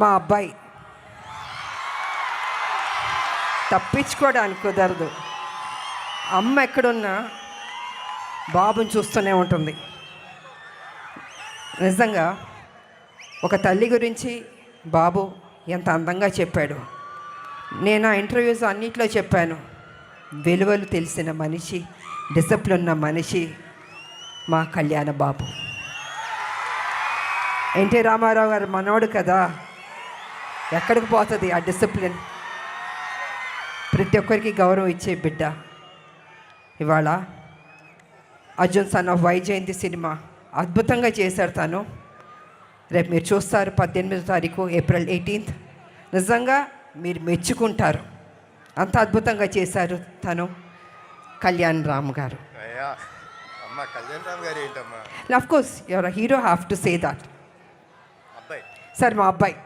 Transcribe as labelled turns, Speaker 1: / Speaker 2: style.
Speaker 1: మా అబ్బాయి తప్పించుకోవడానికి కుదరదు. అమ్మ ఎక్కడున్నా బాబుని చూస్తూనే ఉంటుంది. నిజంగా ఒక తల్లి గురించి బాబు ఎంత అందంగా చెప్పాడు. నేను ఆ ఇంటర్వ్యూస్ అన్నిట్లో చెప్పాను, విలువలు తెలిసిన మనిషి, డిసిప్లిన్ ఉన్న మనిషి మా కళ్యాణ బాబు. ఎన్టీ రామారావు గారు మనోడు కదా, ఎక్కడికి పోతుంది ఆ డిసిప్లిన్? ప్రతి ఒక్కరికి గౌరవం ఇచ్చే బిడ్డ. ఇవాళ Arjun son of Vyjayanthi cinema అద్భుతంగా చేశారు తను. రేపు మీరు చూస్తారు 18వ తారీఖు ఏప్రిల్ 18th. నిజంగా మీరు మెచ్చుకుంటారు, అంత అద్భుతంగా చేశారు తను. కళ్యాణ్ రామ్ గారు, of course your hero, have to say that. Sir మా అబ్బాయి